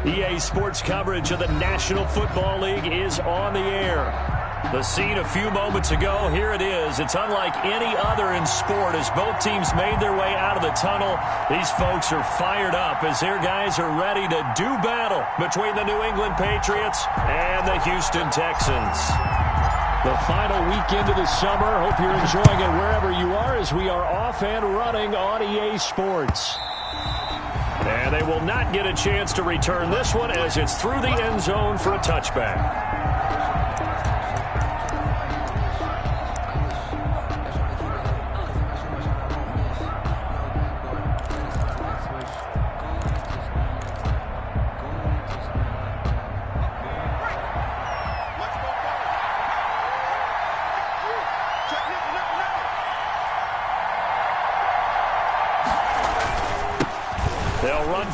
EA Sports coverage of the National Football League is on the air. The scene a few moments ago, here it is. It's unlike any other in sport as both teams made their way out of the tunnel. These folks are fired up as their guys are ready to do battle between the New England Patriots and the Houston Texans. The final weekend of the summer. Hope you're enjoying it wherever you are as we are off and running on EA Sports. And they will not get a chance to return this one as it's through the end zone for a touchback.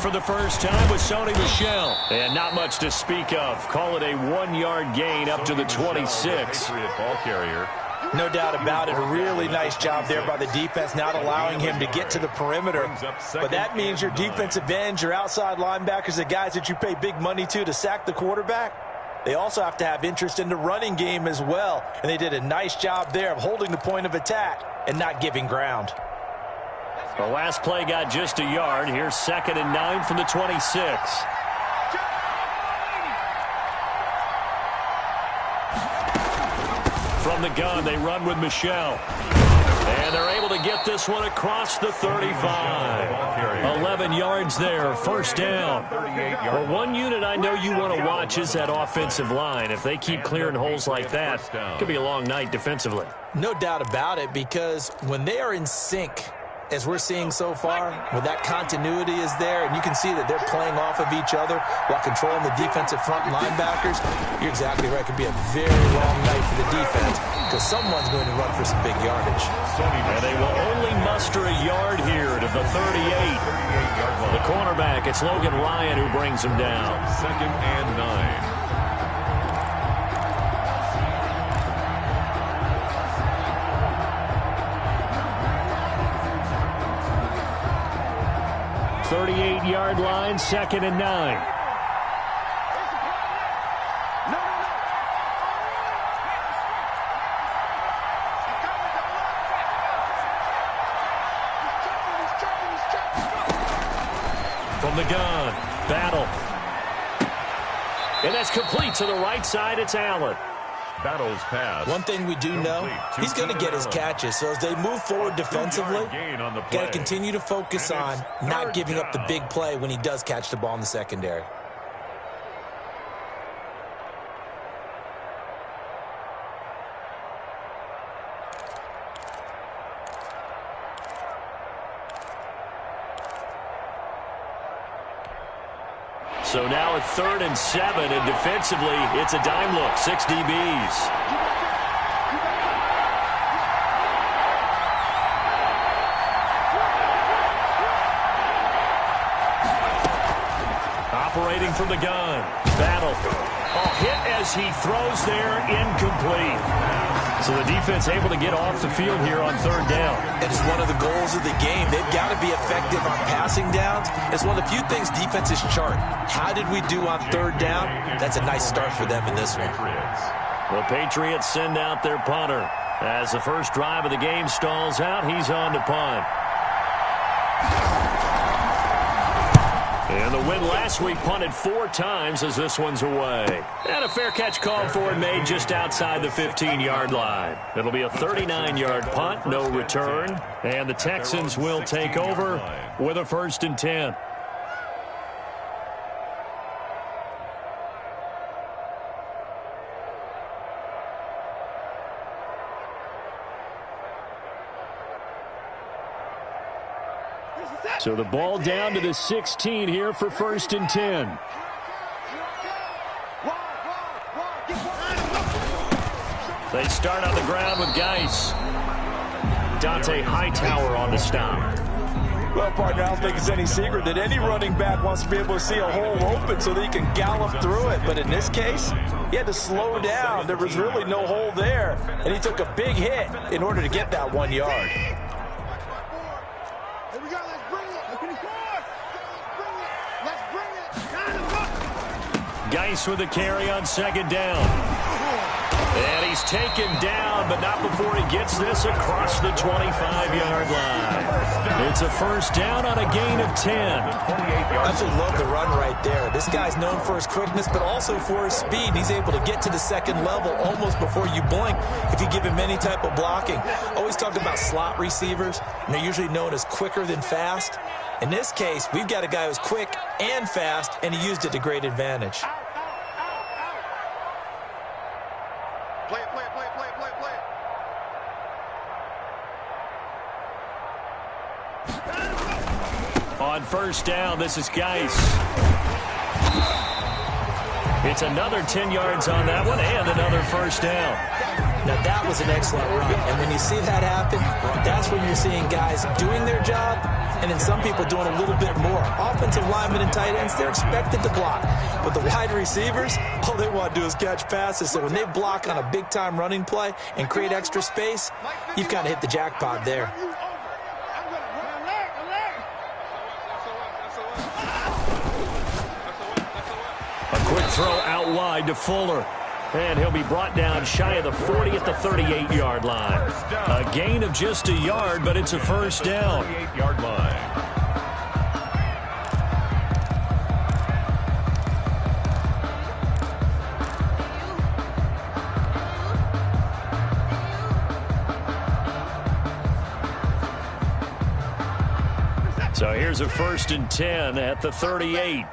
For the first time with Sony Michel. And not much to speak of. Call it a 1-yard gain up to the 26. Ball carrier. No doubt about it. A really nice job there by the defense, not allowing him to get to the perimeter. But that means your defensive ends, your outside linebackers, the guys that you pay big money to sack the quarterback, they also have to have interest in the running game as well. And they did a nice job there of holding the point of attack and not giving ground. The last play got just a yard. Here's 2nd and 9 from the 26. From the gun, they run with Michel. And they're able to get this one across the 35. 11 yards there, first down. Well, one unit I know you want to watch is that offensive line. If they keep clearing holes like that, it could be a long night defensively. No doubt about it, because when they are in sync, as we're seeing so far, when that continuity is there, and you can see that they're playing off of each other while controlling the defensive front linebackers, you're exactly right. It could be a very long night for the defense because someone's going to run for some big yardage. And they will only muster a yard here to the 38. The cornerback, it's Logan Ryan who brings him down. 2nd and 9. 38-yard line, 2nd and 9. From the gun, Battle. And that's complete to the right side. It's Allen. Battles pass. One thing we do know, he's going to get his catches. So as they move forward defensively, got to continue to focus on not giving up the big play when he does catch the ball in the secondary. So now it's 3rd and 7, and defensively, it's a dime look, 6 DBs. Operating from the gun, Battle. Hit as he throws there, incomplete. So the defense able to get off the field here on 3rd down. It is one of the goals of the game. They've got to be effective on passing downs. It's one of the few things defenses chart. How did we do on 3rd down? That's a nice start for them in this one. The Patriots send out their punter. As the first drive of the game stalls out, he's on to punt. And the win last week punted 4 times as this one's away. And a fair catch called for and made just outside the 15-yard line. It'll be a 39-yard punt, no return. And the Texans will take over with a 1st and 10. So the ball down to the 16 here for 1st and 10. They start on the ground with Geis. Dante Hightower on the stop. Well, partner, I don't think it's any secret that any running back wants to be able to see a hole open so that he can gallop through it. But in this case, he had to slow down. There was really no hole there, and he took a big hit in order to get that 1 yard. Geis with the carry on second down. And he's taken down, but not before he gets this across the 25-yard line. It's a first down on a gain of 10. I just love the run right there. This guy's known for his quickness, but also for his speed. He's able to get to the second level almost before you blink if you give him any type of blocking. Always talk about slot receivers, and they're usually known as quicker than fast. In this case, we've got a guy who's quick and fast, and he used it to great advantage. Play it, play it, play it, play it, play it, play it. On first down, this is Geis. It's another 10 yards on that one and another first down. Now, that was an excellent run. And when you see that happen, that's when you're seeing guys doing their job and then some people doing a little bit more. Offensive linemen and tight ends, they're expected to block. But the wide receivers, all they want to do is catch passes. So when they block on a big-time running play and create extra space, you've kind of hit the jackpot there. A quick throw out wide to Fuller. And he'll be brought down shy of the 40 at the 38-yard line. A gain of just a yard, but it's a first down. 38-yard line. So here's a 1st and 10 at the 38.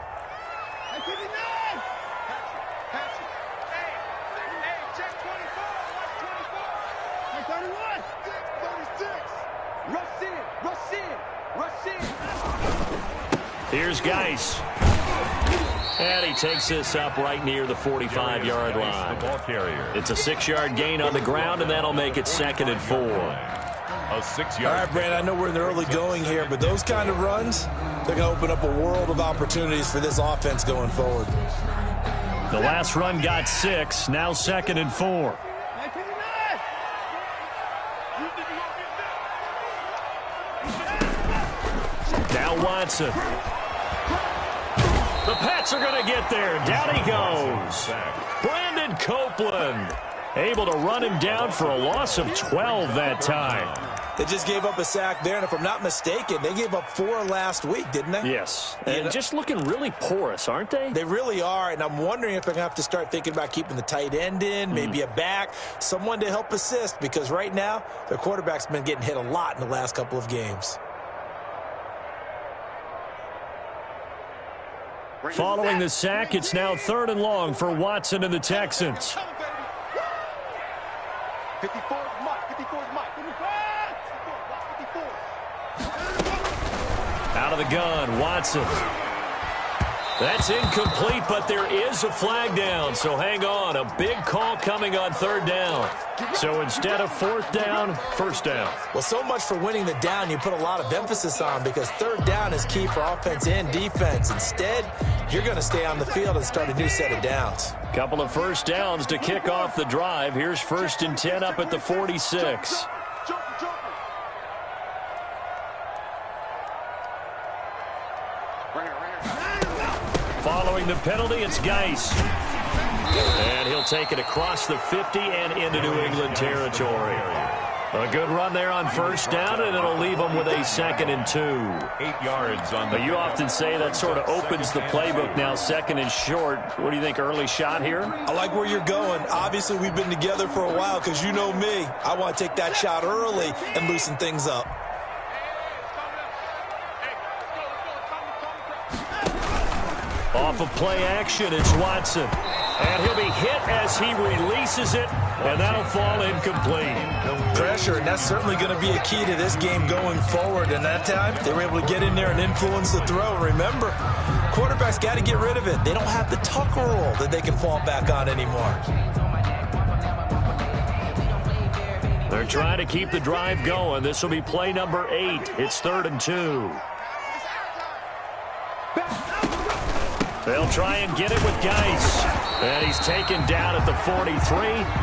Here's Geis. And he takes this up right near the 45-yard line. It's a 6-yard gain on the ground, and that'll make it 2nd and 4. A 6-yard. All right, Brandon, I know we're in the early going here, but those kind of runs, they're going to open up a world of opportunities for this offense going forward. The last run got 6, now 2nd and 4. Now Watson. The Pats are going to get there. Down he goes. Brandon Copeland able to run him down for a loss of 12 that time. They just gave up a sack there, and if I'm not mistaken, they gave up 4 last week, didn't they? Yes, and just looking really porous, aren't they? They really are, and I'm wondering if they're going to have to start thinking about keeping the tight end in, maybe a back, someone to help assist, because right now their quarterback's been getting hit a lot in the last couple of games. Following the sack, it's now 3rd and long for Watson and the Texans. 54 Mike, 54 Mike, 54. Out of the gun, Watson. That's incomplete, but there is a flag down, so hang on. A big call coming on 3rd down. So instead of 4th down, 1st down. Well, so much for winning the down you put a lot of emphasis on, because 3rd down is key for offense and defense. Instead, you're going to stay on the field and start a new set of downs. Couple of 1st downs to kick off the drive. Here's 1st and 10 up at the 46. Following the penalty, it's Geis. And he'll take it across the 50 and into New England territory. A good run there on 1st down, and it'll leave them with a 2nd and 2. 8 yards on the. But you often say that sort of opens the playbook now, 2nd and short. What do you think, early shot here? I like where you're going. Obviously, we've been together for a while, because you know me. I want to take that shot early and loosen things up. Off of play action, it's Watson. And he'll be hit as he releases it, and that'll fall incomplete. Pressure, and that's certainly going to be a key to this game going forward. And that time, they were able to get in there and influence the throw. Remember, quarterbacks got to get rid of it. They don't have the tuck rule that they can fall back on anymore. They're trying to keep the drive going. This will be play number 8. It's 3rd and 2. They'll try and get it with Geis. And he's taken down at the 43,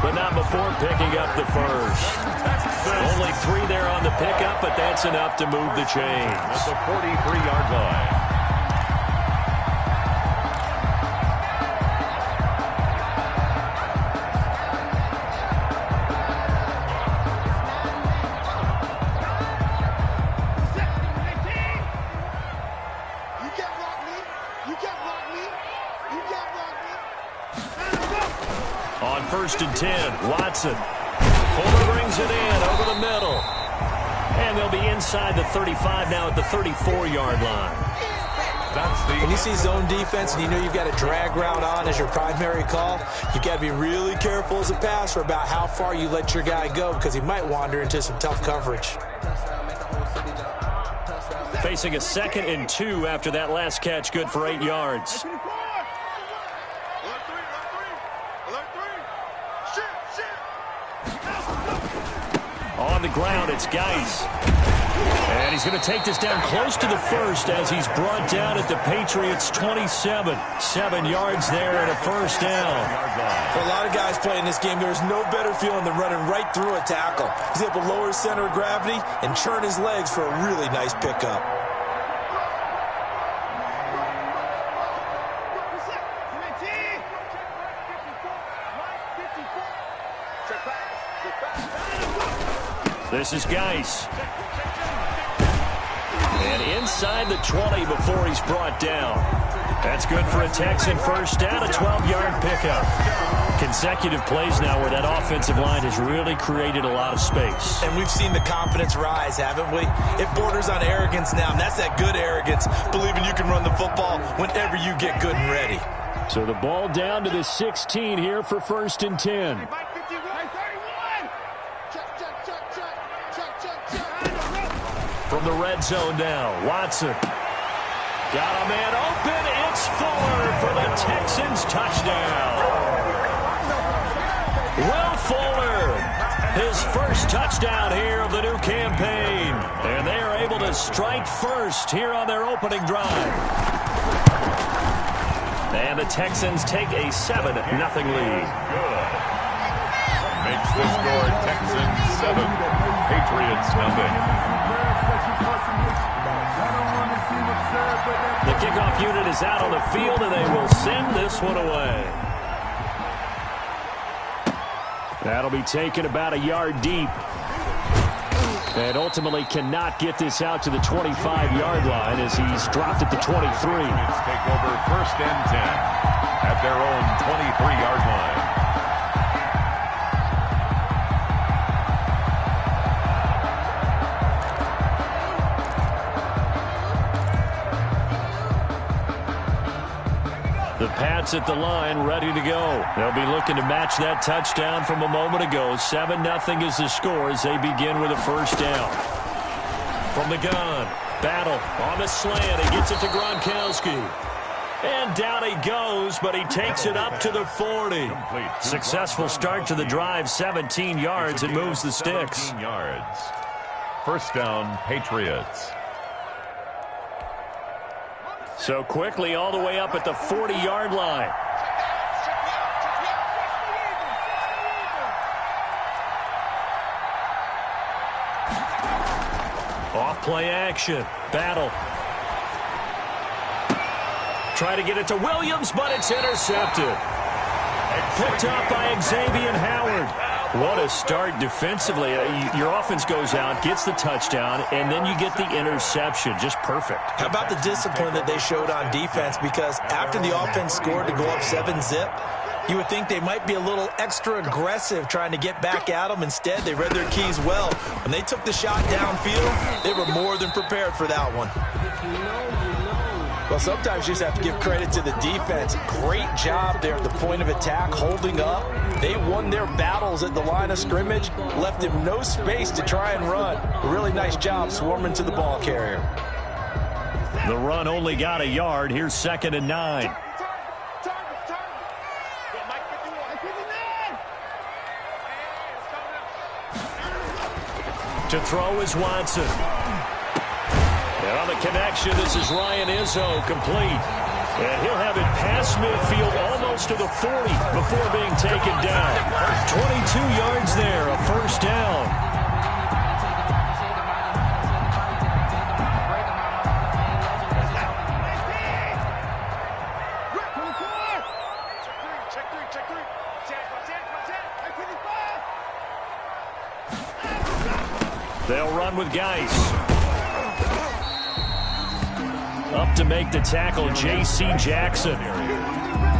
but not before picking up the 1st. Only 3 there on the pickup, but that's enough to move the chains. At the 43-yard line. You can't block me. You can't block me. On 1st and 10, Watson. Fuller brings it in over the middle. And they'll be inside the 35 now at the 34-yard line. When you see zone defense and you know you've got a drag route on as your primary call, you've got to be really careful as a passer about how far you let your guy go because he might wander into some tough coverage. Facing a 2nd and 2 after that last catch, good for 8 yards. On the ground, it's Geis. And he's going to take this down close to the 1st as he's brought down at the Patriots' 27. 7 yards there and a 1st down. For a lot of guys playing this game, there's no better feeling than running right through a tackle. He's able to lower his center of gravity and churn his legs for a really nice pickup. This is Geis. And inside the 20 before he's brought down. That's good for a Texan 1st down, a 12-yard pickup. Consecutive plays now where that offensive line has really created a lot of space. And we've seen the confidence rise, haven't we? It borders on arrogance now, and that's that good arrogance, believing you can run the football whenever you get good and ready. So the ball down to the 16 here for 1st and 10. From the red zone now, Watson. Got a man open. It's Fuller for the Texans touchdown. Will Fuller, his 1st touchdown here of the new campaign. And they are able to strike first here on their opening drive. And the Texans take a 7-0 lead. Good. Makes the score Texans 7, Patriots 0. The kickoff unit is out on the field, and they will send this one away. That'll be taken about a yard deep. And ultimately cannot get this out to the 25-yard line as he's dropped at the 23. Let's take over 1st and 10 at their own 23-yard line. The Pats at the line, ready to go. They'll be looking to match that touchdown from a moment ago. 7-0 is the score as they begin with a 1st down. From the gun, Battle on the slant. He gets it to Gronkowski. And down he goes, but he takes it up to the 40. Successful start to the drive, 17 yards, and moves the sticks. 17 yards. 1st down, Patriots. So quickly all the way up at the 40-yard line. Off play action. Battle. Try to get it to Williams, but it's intercepted. Picked up by Xavier Howard. What a start defensively. Your offense goes out, gets the touchdown, and then you get the interception. Just perfect. How about the discipline that they showed on defense? Because after the offense scored to go up 7-zip, you would think they might be a little extra aggressive trying to get back at them. Instead, they read their keys well. When they took the shot downfield, they were more than prepared for that one. Well, sometimes you just have to give credit to the defense. Great job there at the point of attack, holding up. They won their battles at the line of scrimmage, left him no space to try and run. A really nice job swarming to the ball carrier. The run only got a yard. Here's 2nd and 9. To throw is Watson. And on the connection, this is Ryan Izzo, complete. And he'll have it past midfield almost to the 40 before being taken down. 22 yards there, a 1st down. They'll run with Geis. Up to make the tackle, J.C. Jackson.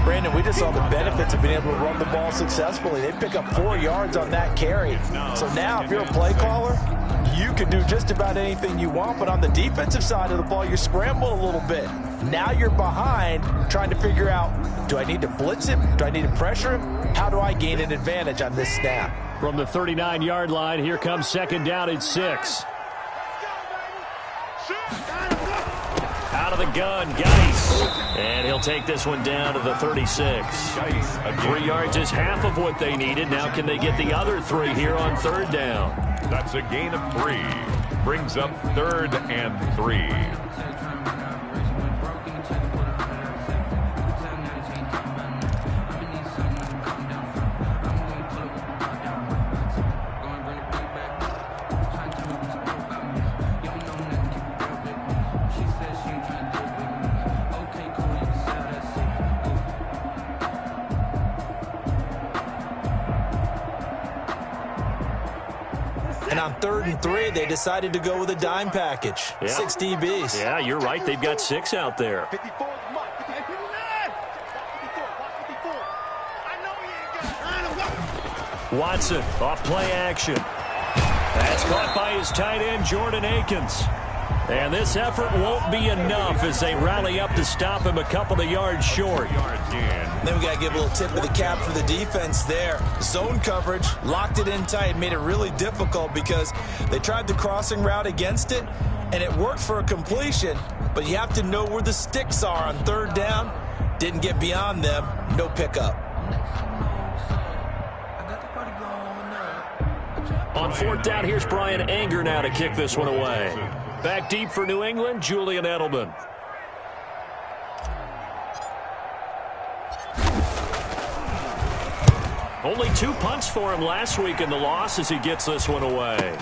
Brandon, we just saw the benefits of being able to run the ball successfully. They pick up 4 yards on that carry. So now if you're a play caller, you can do just about anything you want. But on the defensive side of the ball, you scramble a little bit. Now you're behind trying to figure out, do I need to blitz him? Do I need to pressure him? How do I gain an advantage on this snap? From the 39-yard line, here comes second down at 6. Out of the gun, Geis. And he'll take this one down to the 36. 3 yards is half of what they needed. Now can they get the other 3 here on third down? That's a gain of 3. Brings up 3rd and 3. And on 3rd and 3, they decided to go with a dime package. Yeah. 6 DBs. Yeah, you're right. They've got 6 out there. 54 is Mike. 54. Watch 54. I know he ain't got it. Watson, off play action. That's caught by his tight end, Jordan Akins. And this effort won't be enough as they rally up to stop him a couple of yards short. Then we got to give a little tip of the cap for the defense there. Zone coverage, locked it in tight, made it really difficult because they tried the crossing route against it, and it worked for a completion, but you have to know where the sticks are on 3rd down. Didn't get beyond them, no pickup. On 4th down, here's Brian Anger now to kick this one away. Back deep for New England, Julian Edelman. Only 2 punts for him last week in the loss as he gets this one away.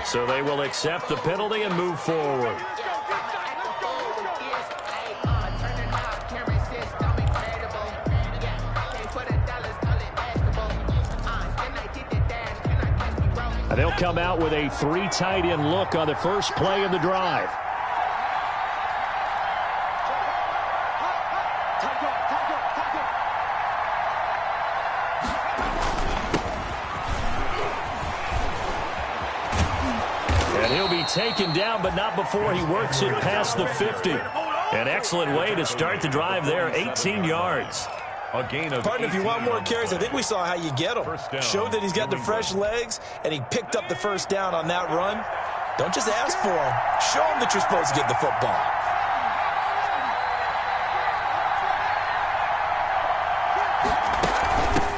So they will accept the penalty and move forward. And they'll come out with a 3 tight end look on the first play of the drive. And he'll be taken down, but not before he works it past the 50. An excellent way to start the drive there, 18 yards. A gain of Pardon, if you want more carries, I think we saw how you get him. Showed that he's got the fresh legs, and he picked up the first down on that run. Don't just ask for him. Show him that you're supposed to get the football.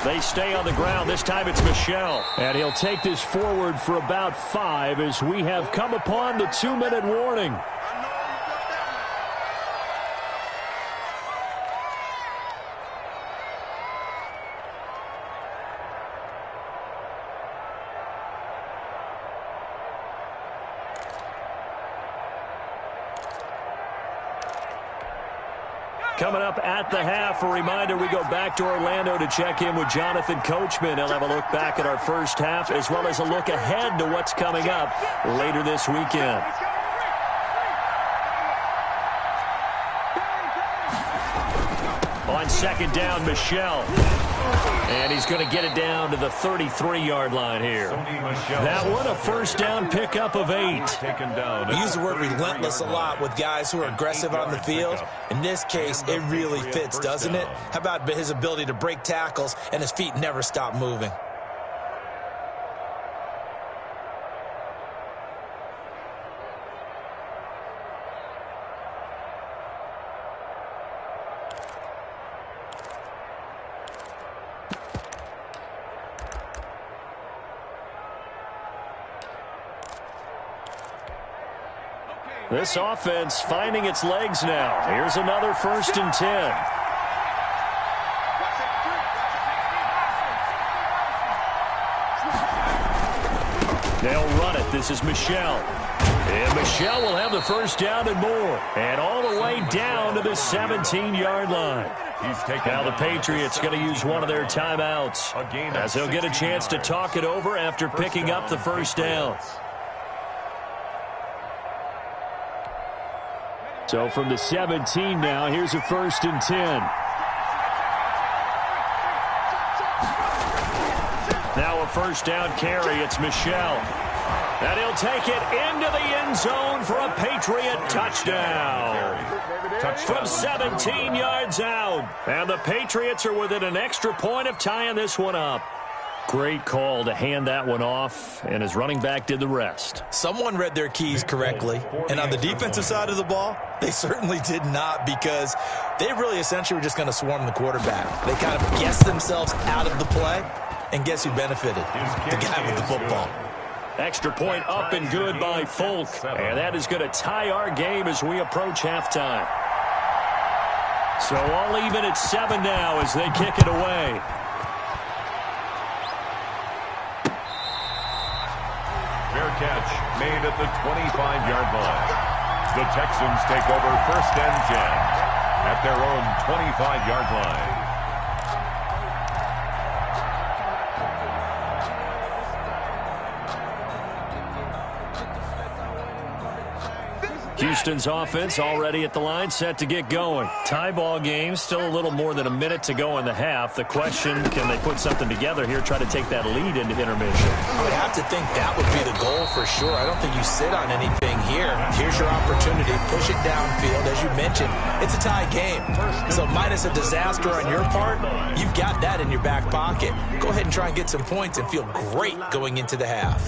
They stay on the ground. This time it's Michel. And he'll take this forward for about 5 as we have come upon the 2-minute warning. Coming up at the half, a reminder, we go back to Orlando to check in with Jonathan Coachman. He'll have a look back at our first half as well as a look ahead to what's coming up later this weekend. On 2nd down, Michel. And he's going to get it down to the 33-yard line here. That one, a first down pickup of 8. We use the word relentless a lot with guys who are aggressive on the field. In this case, it really fits, doesn't it? How about his ability to break tackles and his feet never stop moving? This offense finding its legs now. Here's another 1st and 10. They'll run it. This is Michelle. And Michelle will have the first down and more. And all the way down to the 17-yard line. Now the Patriots going to use one of their timeouts as they'll get a chance to talk it over after picking up the first down. So from the 17 now, here's a 1st and 10. Now a first down carry. It's Michelle. And he'll take it into the end zone for a Patriot touchdown. From 17 yards out. And the Patriots are within an extra point of tying this one up. Great call to hand that one off, and his running back did the rest. Someone read their keys correctly, and on the defensive side of the ball, they certainly did not, because they really essentially were just going to swarm the quarterback. They kind of guessed themselves out of the play, and guess who benefited? The guy with the football. Extra point up and good by Folk, and that is going to tie our game as we approach halftime. So all even at 7 now as they kick it away. Fair catch made at the 25-yard line. The Texans take over 1st and 10 at their own 25-yard line. Houston's offense already at the line, set to get going. Tie ball game, still a little more than a minute to go in the half. The question, can they put something together here, try to take that lead into intermission? I would have to think that would be the goal for sure. I don't think you sit on anything here. Here's your opportunity. Push it downfield. As you mentioned, it's a tie game. So minus a disaster on your part, you've got that in your back pocket. Go ahead and try and get some points and feel great going into the half.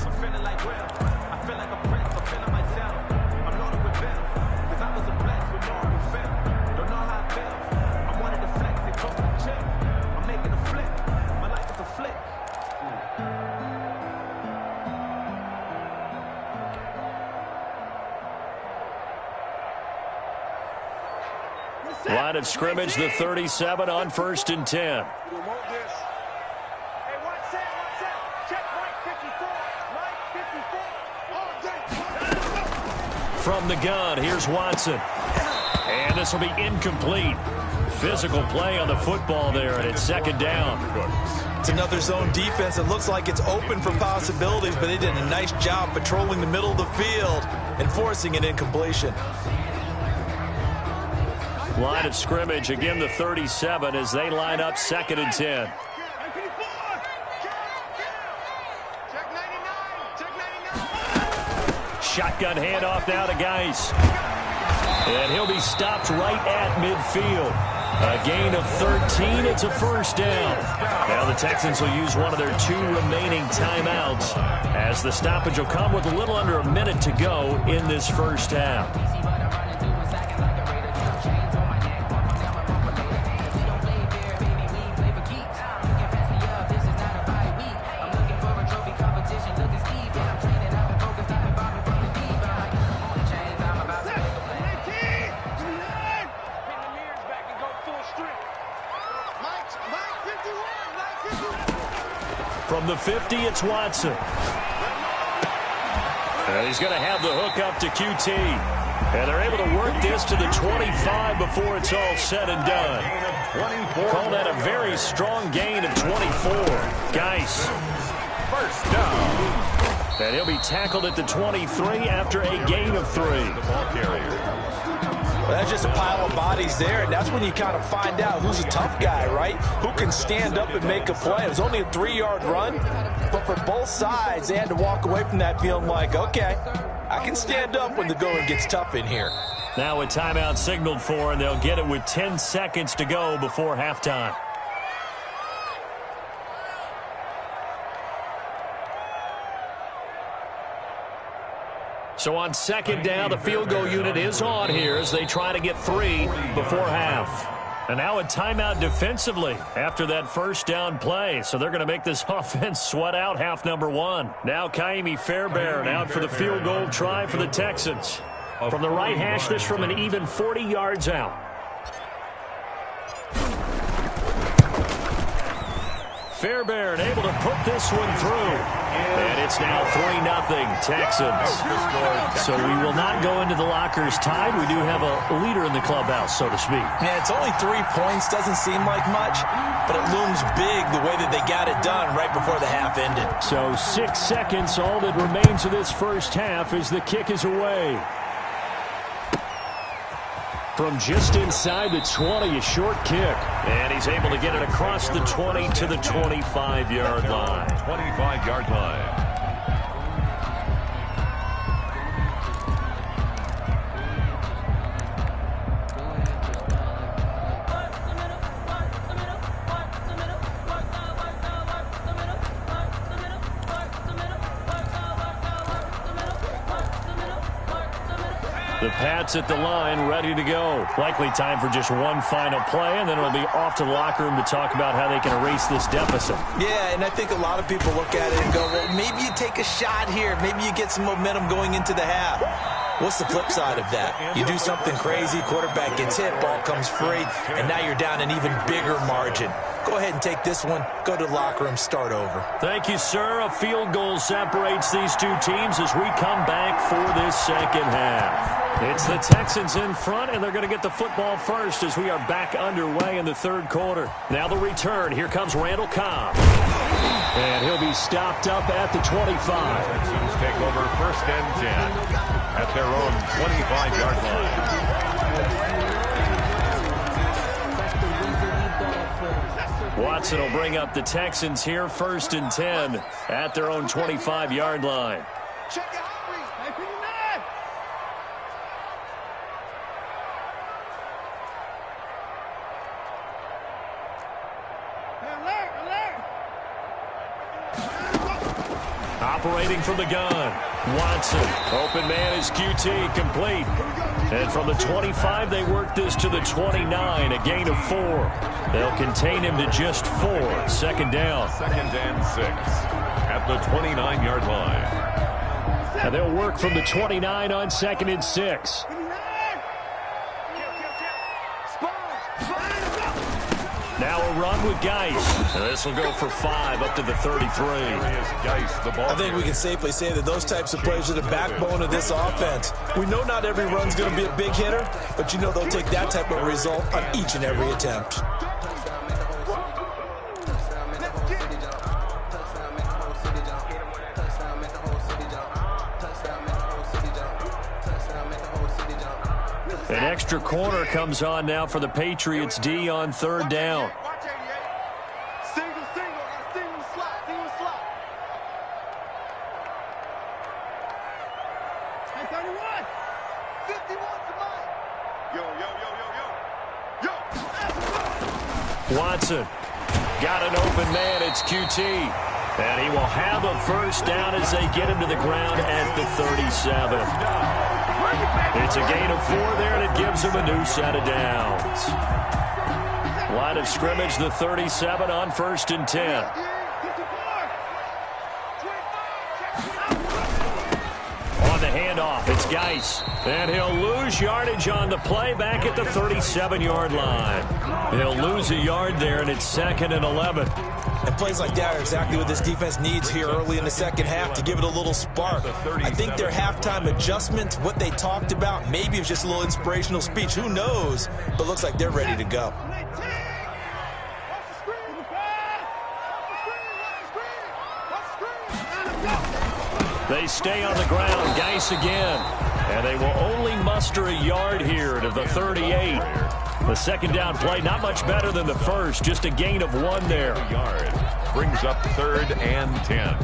Line of scrimmage, the 37 on 1st and 10. From the gun, here's Watson. And this will be incomplete. Physical play on the football there, and it's 2nd down. It's another zone defense. It looks like it's open for possibilities, but they did a nice job patrolling the middle of the field and forcing an incompletion. Line of scrimmage, again the 37 as they line up 2nd and 10. Shotgun handoff now to Geis. And he'll be stopped right at midfield. A gain of 13, it's a 1st down. Now the Texans will use one of their 2 remaining timeouts as the stoppage will come with a little under a minute to go in this 1st half. From the 50, it's Watson. And he's going to have the hook up to QT. And they're able to work this to the 25 before it's all said and done. Call that a very strong gain of 24. Geis. 1st down. And he'll be tackled at the 23 after a gain of 3. The ball carrier. Well, that's just a pile of bodies there, and that's when you kind of find out who's a tough guy, right? Who can stand up and make a play. It was only a 3-yard run, but for both sides, they had to walk away from that feeling like, okay, I can stand up when the going gets tough in here. Now a timeout signaled for, and they'll get it with 10 seconds to go before halftime. So on 2nd down, the field goal unit is on here as they try to get 3 before half. And now a timeout defensively after that 1st down play. So they're going to make this offense sweat out half number 1. Now Kaimi Fairbairn out for the field goal try for the Texans. From the right hash, this from an even 40 yards out. Fairbairn able to put this one through. And It's now 3-0 Texans. So we will not go into the lockers tied. We do have a leader in the clubhouse, so to speak. Yeah, it's only 3 points. Doesn't seem like much, but it looms big the way that they got it done right before the half ended. So 6 seconds, all that remains of this first half as the kick is away. From just inside the 20, a short kick. And he's able to get it across the 20 to the 25-yard line. 25-yard line. The Pats at the line, ready to go. Likely time for just one final play, and then it'll be off to the locker room to talk about how they can erase this deficit. Yeah, and I think a lot of people look at it and go, well, maybe you take a shot here. Maybe you get some momentum going into the half. What's the flip side of that? You do something crazy, quarterback gets hit, ball comes free, and now you're down an even bigger margin. Go ahead and take this one, go to the locker room, start over. Thank you, sir. A field goal separates these two teams as we come back for this second half. It's the Texans in front, and they're going to get the football first as we are back underway in the third quarter. Now the return. Here comes Randall Cobb. And he'll be stopped up at the 25. Texans take over first and 10 at their own 25-yard line. Watson will bring up the Texans here first and 10 at their own 25-yard line. Operating from the gun, Watson. Open man is QT, complete. And from the 25, they work this to the 29, a gain of 4. They'll contain him to just 4. Second down. Second and 6 at the 29-yard line. And they'll work from the 29 on second and 6. Now a run with Geis. And this will go for 5 up to the 33. I think we can safely say that those types of plays are the backbone of this offense. We know not every run's going to be a big hitter, but you know they'll take that type of result on each and every attempt. An extra corner comes on now for the Patriots D on third down. Single slot. Hey, 31. 51 to mine. Yo. Watson got an open man. It's QT. And he will have a first down as they get him to the ground at the 37. It's a gain of 4 there, and it gives him a new set of downs. Line of scrimmage, the 37 on first and 10. On the handoff, it's Geis. And he'll lose yardage on the play back at the 37-yard line. He'll lose a yard there, and it's second and 11. And plays like that are exactly what this defense needs here early in the second half to give it a little spark. I think their halftime adjustment, what they talked about, maybe it was just a little inspirational speech. Who knows? But looks like they're ready to go. They stay on the ground. Geis again. And they will only muster a yard here to the 38. The second down play, not much better than the first. Just a gain of 1 there. Yard brings up third and 10.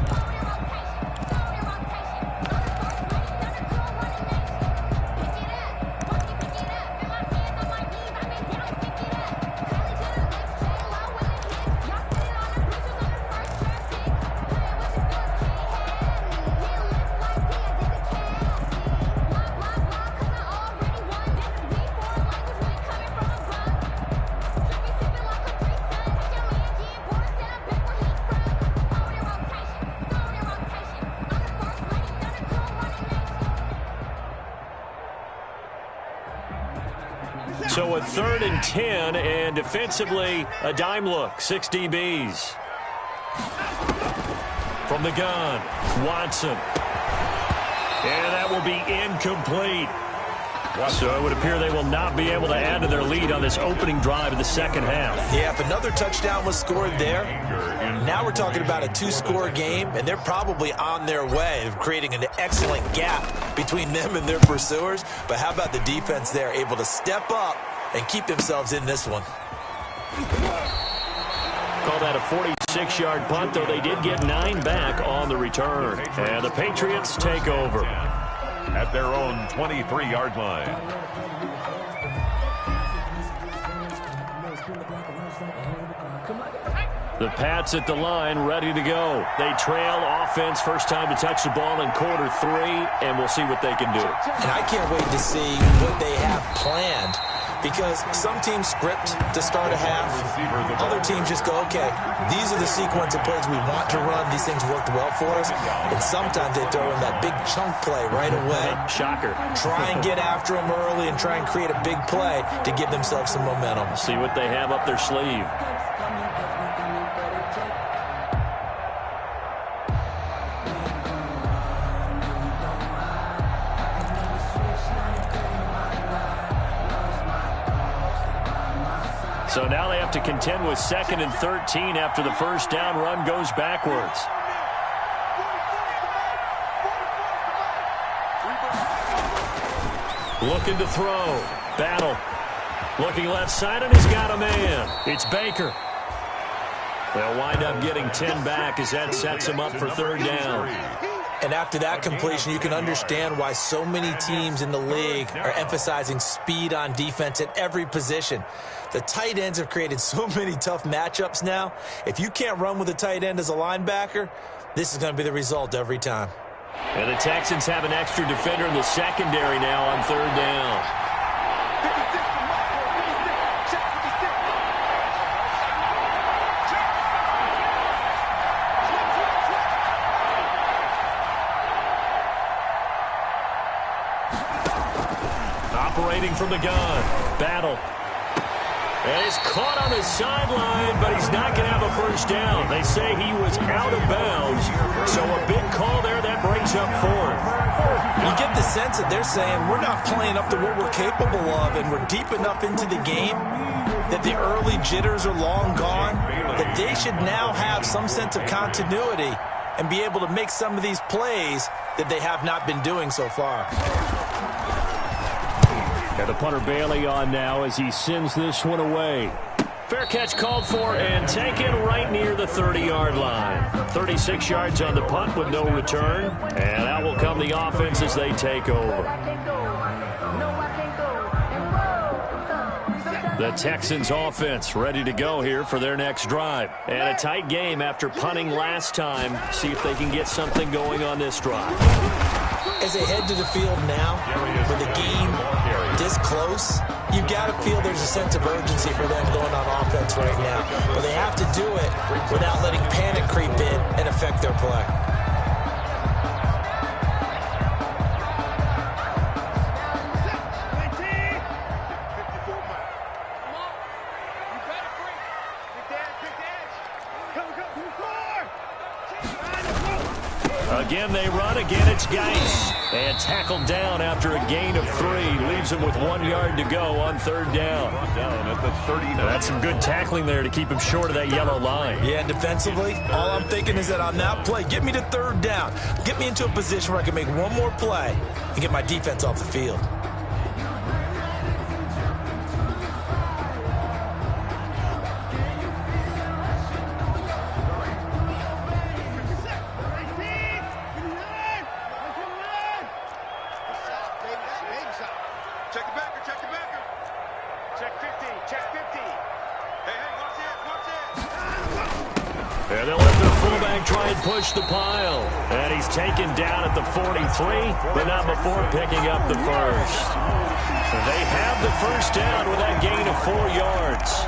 So a third and 10, and defensively, a dime look, 6 DBs. From the gun, Watson. And that will be incomplete. So it would appear they will not be able to add to their lead on this opening drive of the second half. Yeah, if another touchdown was scored there, now we're talking about a two-score game, and they're probably on their way of creating an excellent gap between them and their pursuers. But how about the defense there, able to step up and keep themselves in this one? Call that a 46-yard punt, though they did get 9 back on the return. And the Patriots take over at their own 23-yard line. The Pats at the line, ready to go. They trail offense, first time to touch the ball in quarter 3, and we'll see what they can do. And I can't wait to see what they have planned, because some teams script to start a half. Other teams just go, okay, these are the sequence of plays we want to run. These things worked well for us. And sometimes they throw in that big chunk play right away. Shocker. Try and get after them early and try and create a big play to give themselves some momentum. See what they have up their sleeve. So now they have to contend with 2nd and 13 after the first down run goes backwards. Looking to throw. Battle. Looking left side, and he's got a man. It's Baker. They'll wind up getting 10 back as that sets him up for 3rd down. And after that completion, you can understand why so many teams in the league are emphasizing speed on defense at every position. The tight ends have created so many tough matchups now. If you can't run with a tight end as a linebacker, this is going to be the result every time. And the Texans have an extra defender in the secondary now on 3rd down. Operating from the gun. Battle. And he's caught on the sideline, but he's not going to have a first down. They say he was out of bounds, so a big call there that brings up 4th. You get the sense that they're saying we're not playing up to what we're capable of, and we're deep enough into the game that the early jitters are long gone, that they should now have some sense of continuity and be able to make some of these plays that they have not been doing so far. And the punter Bailey on now as he sends this one away. Fair catch called for and taken right near the 30-yard line. 36 yards on the punt with no return. And out will come the offense as they take over. The Texans offense ready to go here for their next drive. And a tight game after punting last time. See if they can get something going on this drive. As they head to the field now, with the game this close, you've got to feel there's a sense of urgency for them going on offense right now. But they have to do it without letting panic creep in and affect their play. Again, they run. Again, it's Geis. And tackled down after a gain of 3. Leaves him with 1 yard to go on 3rd down. Down at the 39. That's some good tackling there to keep him short of that yellow line. Yeah, and defensively, all I'm thinking is that on that play, get me to 3rd down. Get me into a position where I can make one more play and get my defense off the field. And they'll let their fullback try and push the pile. And he's taken down at the 43, but not before picking up the first. They have the first down with that gain of 4 yards.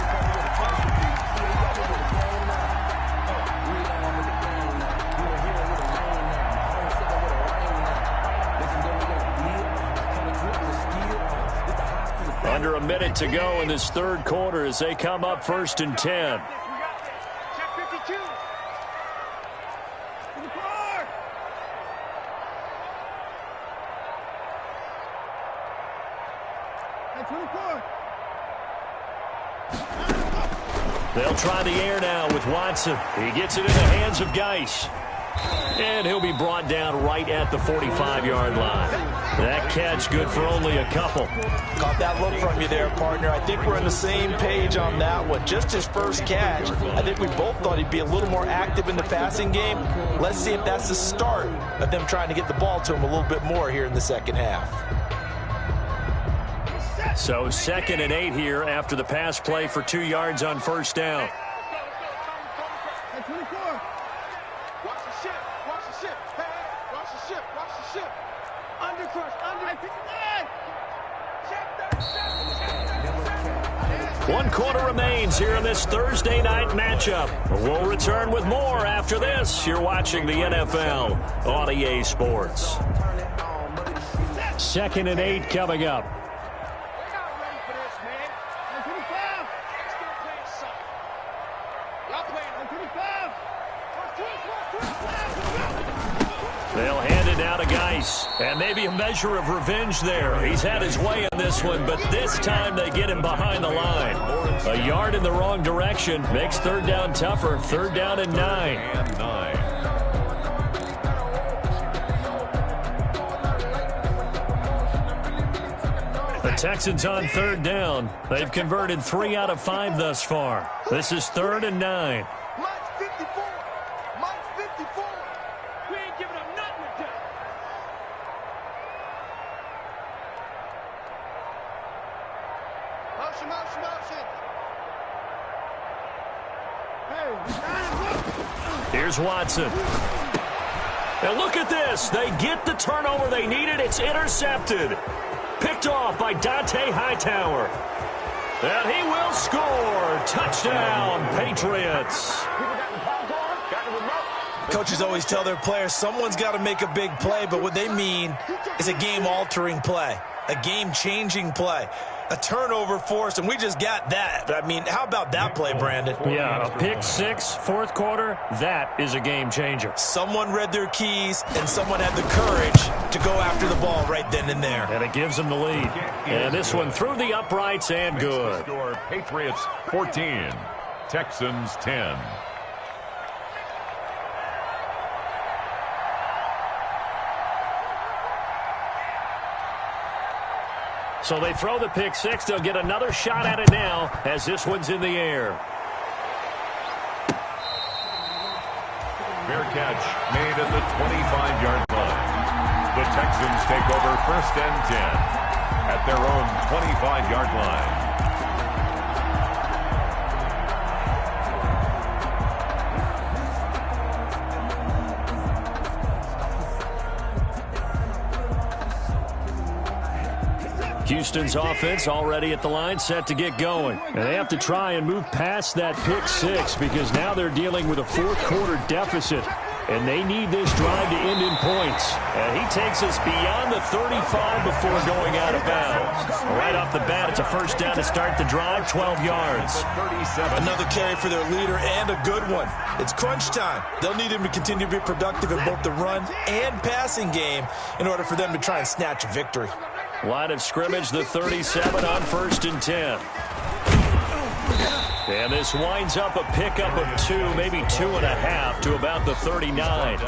Under a minute to go in this 3rd quarter as they come up 1st and 10. Check 52. They'll try the air now with Watson. He gets it in the hands of Geis. And he'll be brought down right at the 45-yard line. That catch good for only a couple. Caught that look from you there, partner. I think we're on the same page on that one. Just his first catch. I think we both thought he'd be a little more active in the passing game. Let's see if that's the start of them trying to get the ball to him a little bit more here in the second half. So 2nd and 8 here after the pass play for 2 yards on first down. One quarter remains here in this Thursday night matchup. We'll return with more after this. You're watching the NFL on EA Sports. 2nd and 8 coming up. They'll hand it now to Geis. And maybe a measure of revenge there. He's had his way in this one, but this time they get him behind the line. A yard in the wrong direction makes third down tougher. 3rd down and 9. The Texans on 3rd down. They've converted 3 out of 5 thus far. This is 3rd and 9. Here's Watson. And look at this. They get the turnover they needed. It's intercepted. Picked off by Dante Hightower. And he will score. Touchdown, Patriots. Coaches always tell their players someone's got to make a big play, but what they mean is a game-altering play, a game-changing play, a turnover forced, and we just got that. I mean, how about that play, Brandon? Yeah, a pick 6, 4th quarter, that is a game changer. Someone read their keys, and someone had the courage to go after the ball right then and there. And it gives them the lead. And this one through the uprights and good. Score Patriots 14, Texans 10. So they throw the pick 6. They'll get another shot at it now as this one's in the air. Fair catch made at the 25-yard line. The Texans take over 1st and 10 at their own 25-yard line. Houston's offense already at the line, set to get going. And they have to try and move past that pick 6 because now they're dealing with a 4th quarter deficit. And they need this drive to end in points. And he takes us beyond the 35 before going out of bounds. Right off the bat, it's a first down to start the drive, 12 yards. Another carry for their leader and a good one. It's crunch time. They'll need him to continue to be productive in both the run and passing game in order for them to try and snatch a victory. Line of scrimmage, the 37 on 1st and 10. And this winds up a pickup of 2, maybe 2.5 to about the 39.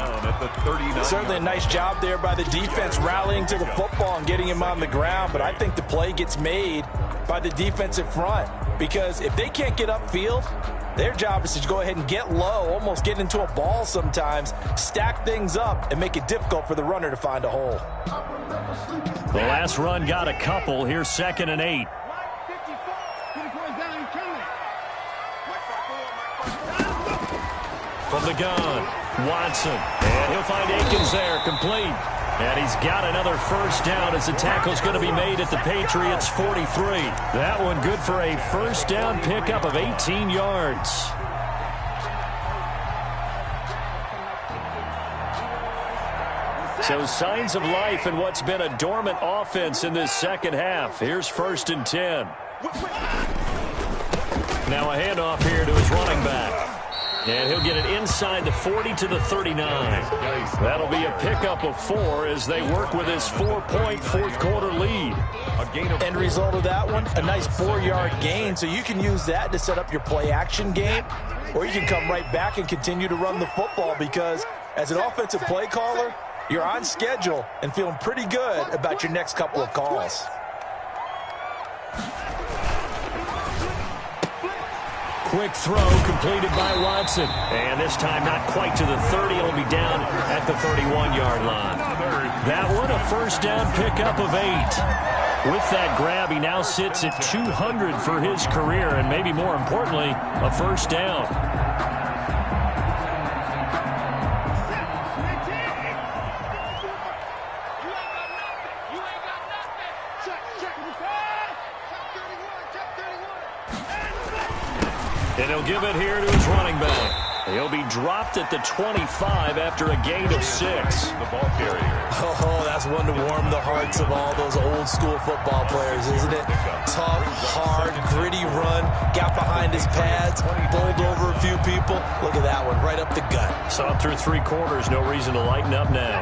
Certainly a nice job there by the defense rallying to the football and getting him on the ground. But I think the play gets made by the defensive front because if they can't get upfield, their job is to go ahead and get low, almost get into a ball sometimes, stack things up, and make it difficult for the runner to find a hole. The last run got a couple. Here's 2nd and 8. From the gun, Watson. And he'll find Akins there, complete. And he's got another first down as the tackle's going to be made at the Patriots' 43. That one good for a first down pickup of 18 yards. So signs of life in what's been a dormant offense in this second half. Here's 1st and 10. Now a handoff here to his running back. And he'll get it inside the 40 to the 39. That'll be a pickup of 4 as they work with his 4-point fourth-quarter lead. End result of that one, a nice 4-yard gain. So you can use that to set up your play-action game, or you can come right back and continue to run the football because as an offensive play caller, you're on schedule and feeling pretty good about your next couple of calls. Quick throw completed by Watson. And this time not quite to the 30. It'll be down at the 31-yard line. That one a first down pickup of 8. With that grab, he now sits at 200 for his career, and maybe more importantly, a first down. And he'll give it here to his running back. He'll be dropped at the 25 after a gain of 6. The ball carrier. Oh, that's one to warm the hearts of all those old-school football players, isn't it? Tough, hard, gritty run, got behind his pads, bowled over a few people. Look at that one, right up the gut. Saw him through 3 quarters, no reason to lighten up now.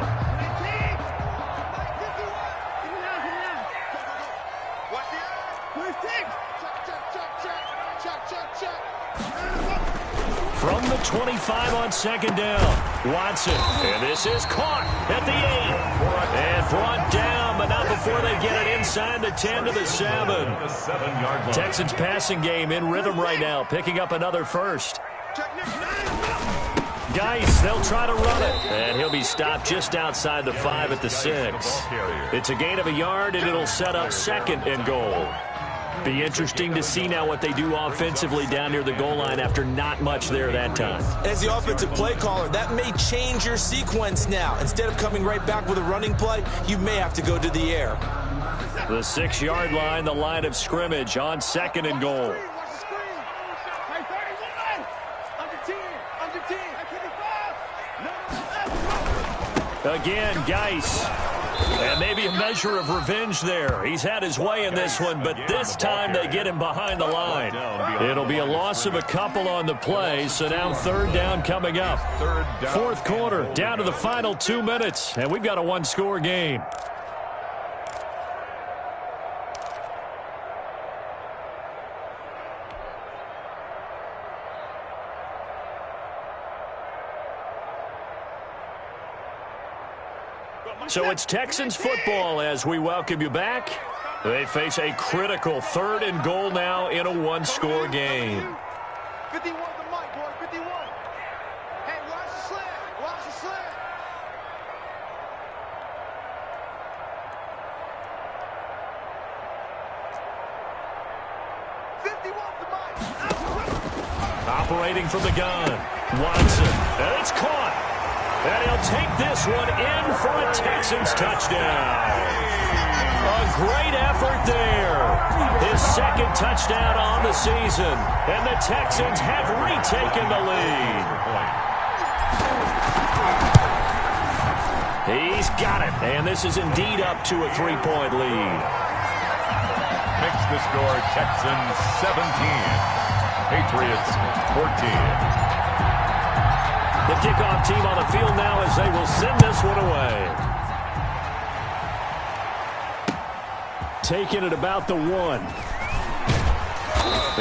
From the 25 on second down, Watson. And this is caught at the 8. And brought down, but not before they get it inside the 10 to the 7. The 7-yard line. Texans passing game in rhythm right now, picking up another first. Geis, they'll try to run it. And he'll be stopped just outside the 5 at the 6. It's a gain of a yard, and it'll set up second and goal. Be interesting to see now what they do offensively down near the goal line after not much there that time. As the offensive play caller, that may change your sequence now. Instead of coming right back with a running play, you may have to go to the air. The 6-yard line, the line of scrimmage on second and goal. Again, Geis. And maybe a measure of revenge there. He's had his way in this one, but this time they get him behind the line. It'll be a loss of a couple on the play, so now third down coming up. Fourth quarter, down to the final 2 minutes, and we've got a 1-score game. So it's Texans football as we welcome you back. They face a critical 3rd and goal now in a 1-score game. 51 the mic, boy, 51. Hey, watch the slant, watch the slant. 51 the mic. Operating from the gun, Watson, and it's caught. And he'll take this one in for a Texans touchdown. A great effort there. His 2nd touchdown on the season. And the Texans have retaken the lead. He's got it. And this is indeed up to a 3-point lead. Makes the score Texans 17. Patriots 14. The kickoff team on the field now as they will send this one away. Taking it about the 1.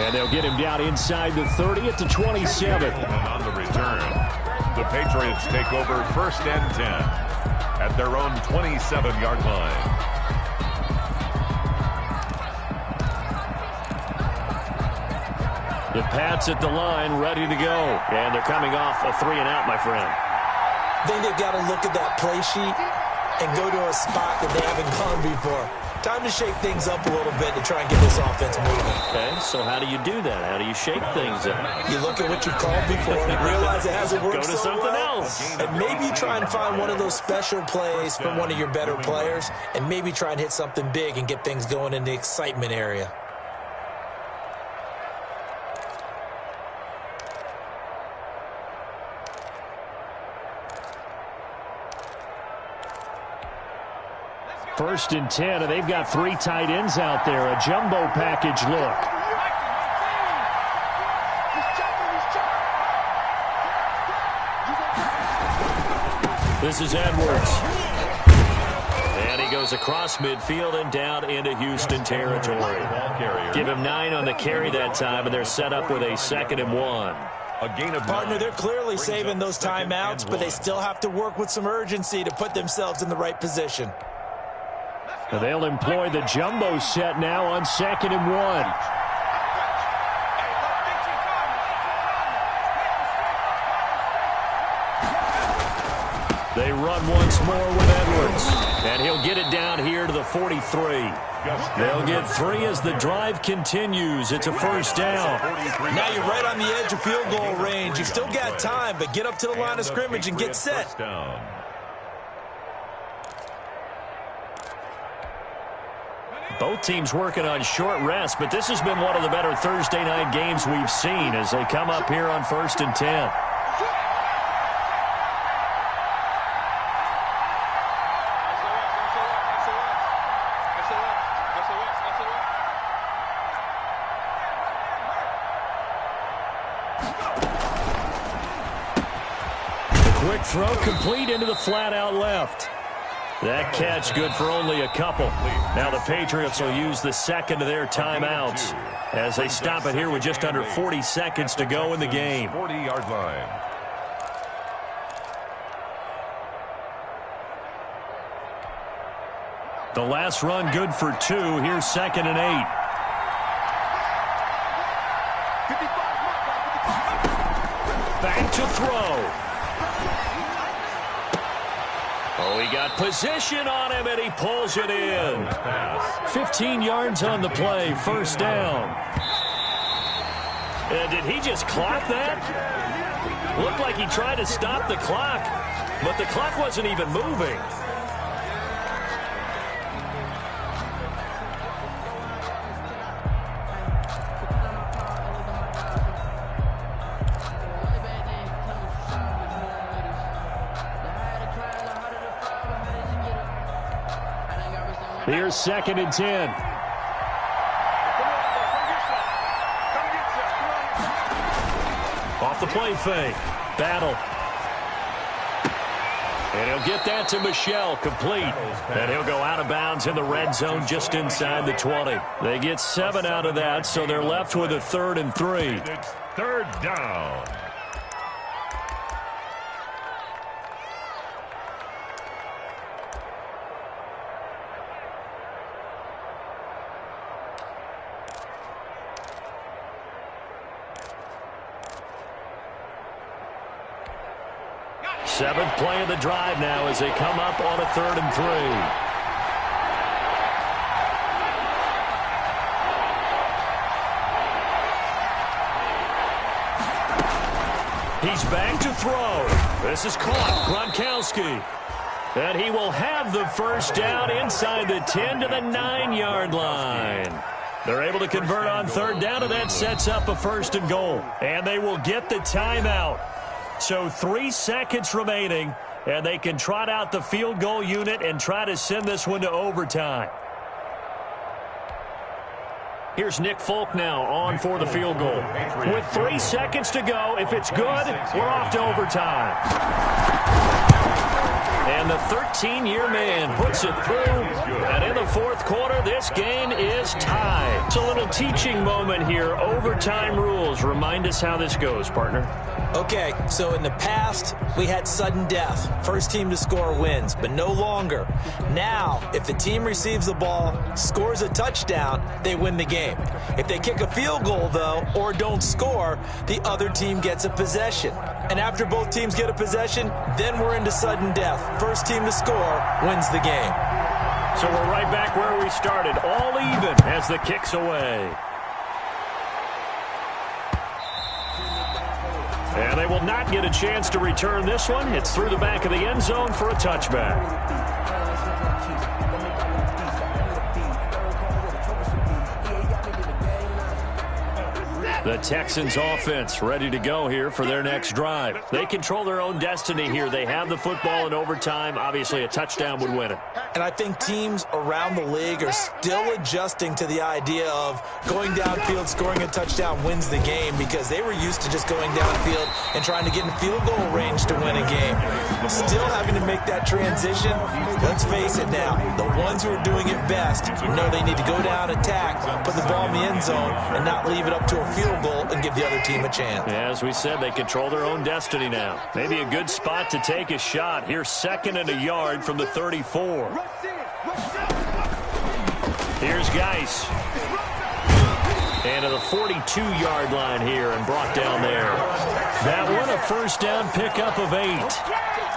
And they'll get him down inside the 30 at the 27. And on the return, the Patriots take over 1st and 10 at their own 27-yard line. The Pats at the line, ready to go. And they're coming off a 3-and-out, my friend. I think they've got to look at that play sheet and go to a spot that they haven't gone before. Time to shake things up a little bit to try and get this offense moving. Okay, so how do you do that? How do you shake things up? You look at what you've called before and realize it hasn't worked Go to so something well. else. And maybe try and find one of those special plays from one of your better players and maybe try and hit something big and get things going in the excitement area. First and 10, and they've got 3 tight ends out there. A jumbo package look. This is Edwards. And he goes across midfield and down into Houston territory. Give him 9 on the carry that time, and they're set up with a 2nd and 1. A gain of Partner, they're clearly saving those timeouts, but they still have to work with some urgency to put themselves in the right position. They'll employ the jumbo set now on 2nd and 1. They run once more with Edwards, and he'll get it down here to the 43. They'll get 3 as the drive continues. It's a 1st down. Now you're right on the edge of field goal range. You've still got time, but get up to the line of scrimmage and get set. Both teams working on short rest, but this has been one of the better Thursday night games we've seen as they come up here on 1st and 10. Quick throw complete into the flat out left. That catch good for only a couple. Now the Patriots will use the 2nd of their timeouts as they stop it here with just under 40 seconds to go in the game. 40-yard line. The last run good for 2. Here's 2nd and 8. Back to throw. Oh, he got position on him, and he pulls it in. 15 yards on the play, 1st down. And did he just clock that? Looked like he tried to stop the clock, but the clock wasn't even moving. Here's 2nd and 10. Off the play fake. Battle. And he'll get that to Michel, complete. And he'll go out of bounds in the red zone just inside the 20. They get 7 out of that, so they're left with a 3rd and 3. It's 3rd down. Seventh play of the drive now as they come up on a 3rd and 3. He's back to throw. This is caught. Gronkowski. And he will have the 1st down inside the 10 to the 9-yard line. They're able to convert on 3rd down, and that sets up a 1st and goal. And they will get the timeout. So 3 seconds remaining, and they can trot out the field goal unit and try to send this one to overtime. Here's Nick Folk now on for the field goal. With 3 seconds to go, if it's good, we're off to overtime. And the 13-year man puts it through. And in the 4th quarter, this game is tied. It's a little teaching moment here. Overtime rules. Remind us how this goes, partner. Okay, so in the past, we had sudden death. First team to score wins, but no longer. Now, if the team receives the ball, scores a touchdown, they win the game. If they kick a field goal, though, or don't score, the other team gets a possession. And after both teams get a possession, then we're into sudden death. First team to score wins the game. So we're right back where we started, all even as the kick's away. And they will not get a chance to return this one. It's through the back of the end zone for a touchback. The Texans offense ready to go here for their next drive. They control their own destiny here. They have the football in overtime. Obviously, a touchdown would win it. And I think teams around the league are still adjusting to the idea of going downfield, scoring a touchdown wins the game, because they were used to just going downfield and trying to get in field goal range to win a game. Still having to make that transition. Let's face it now, the ones who are doing it best know they need to go down, attack, put the ball in the end zone, and not leave it up to a field goal and give the other team a chance. As we said, they control their own destiny now. Maybe a good spot to take a shot. Here's 2nd and a yard from the 34. Here's Geis. And to the 42-yard line here and brought down there. That one, a first down pickup of 8.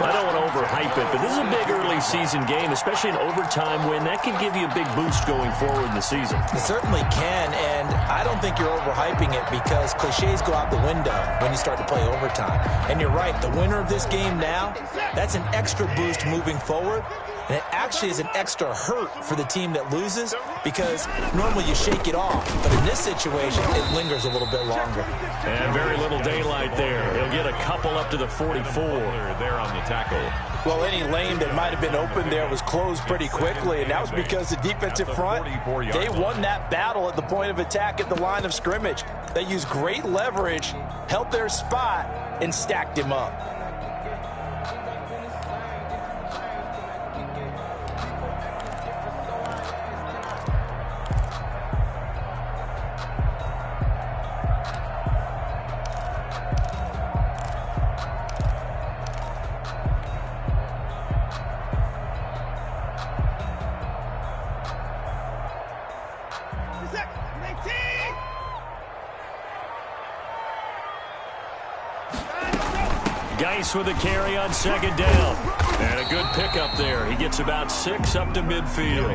I don't want to overhype it, but this is a big early season game, especially an overtime win. That can give you a big boost going forward in the season. It certainly can, and I don't think you're overhyping it, because cliches go out the window when you start to play overtime. And you're right, the winner of this game now, that's an extra boost moving forward. And it actually is an extra hurt for the team that loses, because normally you shake it off. But in this situation, it lingers a little bit longer. And very little daylight there. He'll get a couple up to the 44. There on the tackle. Well, any lane that might have been open there was closed pretty quickly, and that was because the defensive front, they won that battle at the point of attack at the line of scrimmage. They used great leverage, held their spot, and stacked him up. Geis with a carry on 2nd down. And a good pickup there. He gets about 6 up to midfield.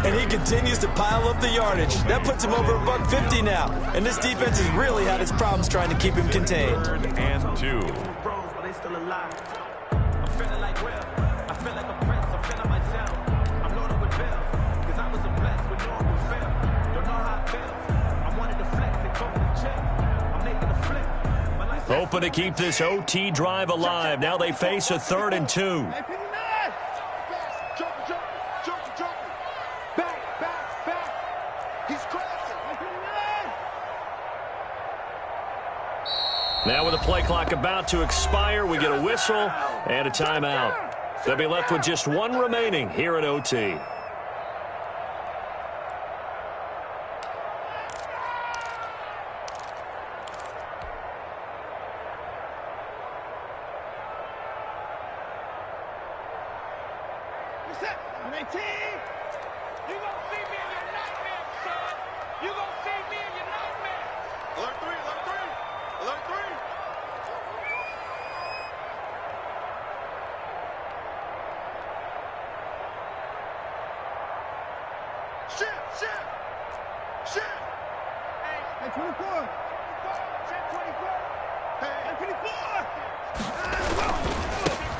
And he continues to pile up the yardage. That puts him over $150 now. And this defense has really had its problems trying to keep him contained. 3rd and 2. Hoping to keep this OT drive alive. Now they face a 3rd and 2. Now with the play clock about to expire, we get a whistle and a timeout. They'll be left with just one remaining here at OT.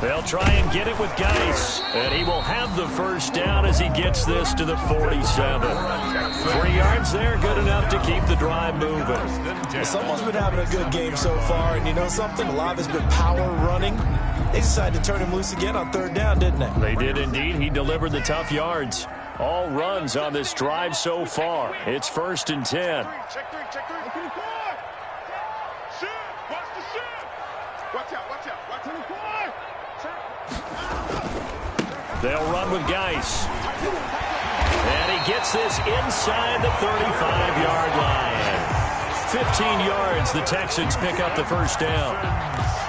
They'll try and get it with Geis, and he will have the first down as he gets this to the 47. 3 yards there, good enough to keep the drive moving. Someone's been having a good game so far, and you know something? A lot of it's been power running. They decided to turn him loose again on 3rd down, didn't they? They did indeed. He delivered the tough yards. All runs on this drive so far. It's 1st and 10. Check 3, check 3. Shoot! Watch the shoot! Watch out, watch out, watch out. They'll run with Geis. And he gets this inside the 35-yard line. 15 yards, the Texans pick up the first down.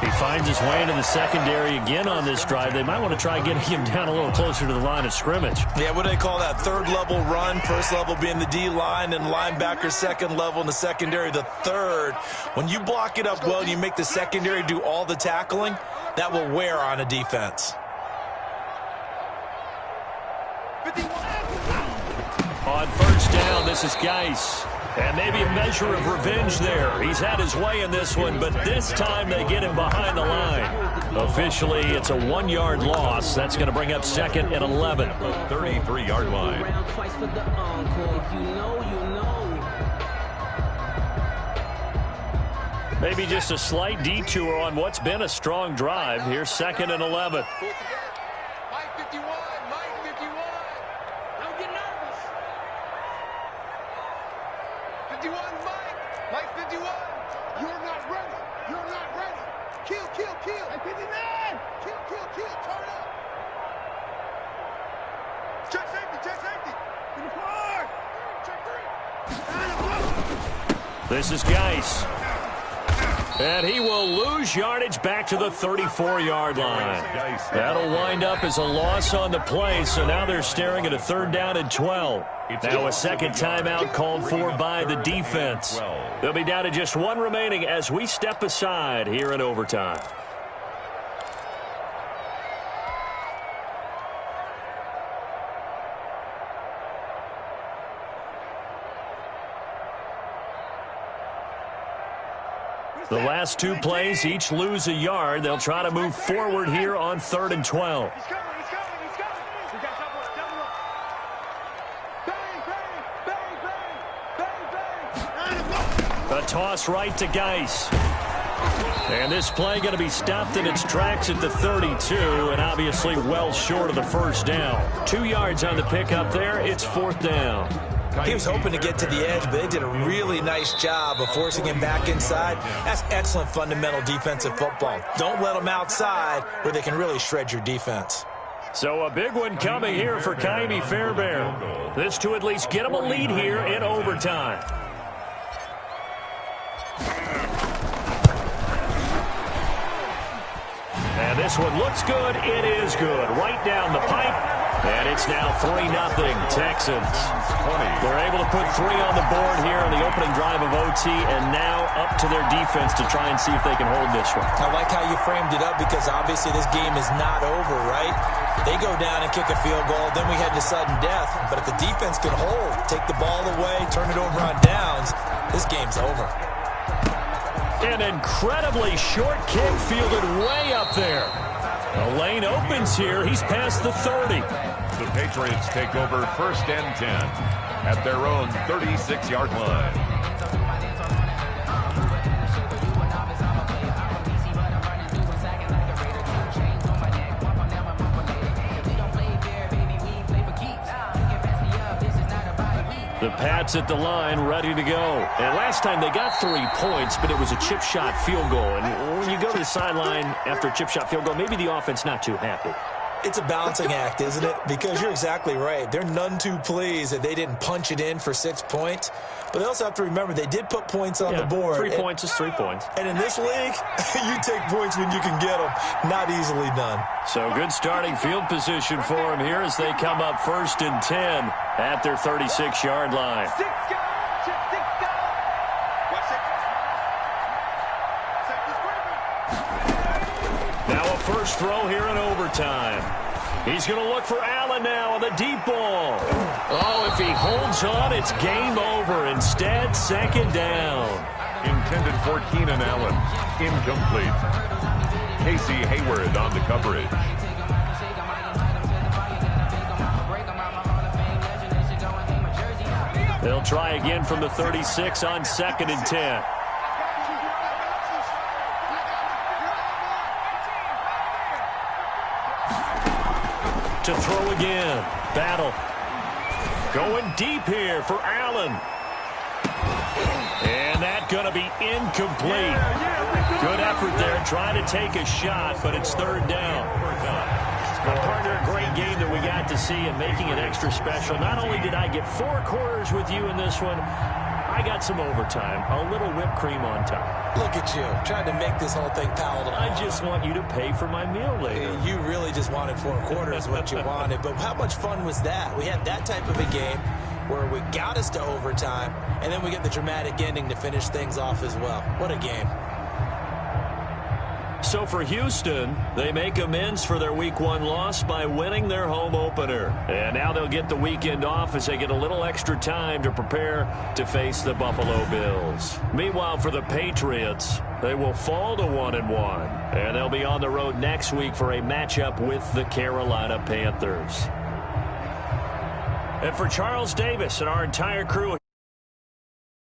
He finds his way into the secondary again on this drive. They might want to try getting him down a little closer to the line of scrimmage. Yeah, what do they call that? 3rd level run, 1st level being the D-line, and linebacker 2nd level, and the secondary the 3rd. When you block it up well and you make the secondary do all the tackling, that will wear on a defense. On 1st down, this is Geis. And maybe a measure of revenge there. He's had his way in this one, but this time they get him behind the line. Officially, it's a 1-yard loss. That's going to bring up 2nd and 11. 33-yard line. Maybe just a slight detour on what's been a strong drive. Here's 2nd and 11. Mike 51, Mike 51. Don't get nervous. 51, Mike 51. You're not ready. You're not ready. Kill. Hey, 59. Kill. Turn up. Check safety. 54. Check 3. This is Geis. And he will lose yardage back to the 34-yard line. That'll wind up as a loss on the play, so now they're staring at a 3rd down and 12. Now a second timeout called for by the defense. They'll be down to just 1 remaining as we step aside here in overtime. The last 2 plays each lose a yard. They'll try to move forward here on 3rd and 12. He's coming. We got double up. Bang. A toss right to Geis. And this play going to be stopped in its tracks at the 32, and obviously well short of the 1st down. 2 yards on the pickup there. It's 4th down. He was hoping to get to the edge, but they did a really nice job of forcing him back inside. That's excellent fundamental defensive football. Don't let them outside where they can really shred your defense. So a big one coming here for Kaimi Fairbairn. This to at least get him a lead here in overtime. And this one looks good. It is good. Right down the pipe. And it's now 3-0 Texans. They're able to put 3 on the board here on the opening drive of OT, and now up to their defense to try and see if they can hold this one. I like how you framed it up because obviously this game is not over, right? They go down and kick a field goal, then we head to sudden death. But if the defense can hold, take the ball away, turn it over on downs, this game's over. An incredibly short kick fielded way up there. The lane opens here. He's past the 30. The Patriots take over 1st and 10 at their own 36-yard line. The Pats at the line, ready to go. And last time they got 3 points, but it was a chip shot field goal. And when you go to the sideline after a chip shot field goal, maybe the offense not too happy. It's a balancing act, isn't it? Because you're exactly right. They're none too pleased that they didn't punch it in for 6 points. But they also have to remember they did put points on the board. 3 points is 3 points. And in this league, you take points when you can get them. Not easily done. So good starting field position for them here as they come up 1st and 10 at their 36-yard line. 6 guys. Watch it. Now a first throw here in overtime. He's going to look for Allen now on the deep ball. Oh, if he holds on, it's game over. Instead, 2nd down. Intended for Keenan Allen. Incomplete. Casey Hayward on the coverage. They'll try again from the 36 on 2nd and 10. To throw again. Battle. Going deep here for Allen. And that's going to be incomplete. Good effort there trying to take a shot, but it's 3rd down. Partner, a great game that we got to see and making it extra special. Not only did I get 4 quarters with you in this one, I got some overtime. A little whipped cream on top. Look at you, trying to make this whole thing palatable. I just want you to pay for my meal later. You really just wanted 4 quarters what you wanted. But how much fun was that? We had that type of a game where we got us to overtime, and then we get the dramatic ending to finish things off as well. What a game. So for Houston, they make amends for their Week 1 loss by winning their home opener. And now they'll get the weekend off as they get a little extra time to prepare to face the Buffalo Bills. Meanwhile, for the Patriots, they will fall to 1-1. And they'll be on the road next week for a matchup with the Carolina Panthers. And for Charles Davis and our entire crew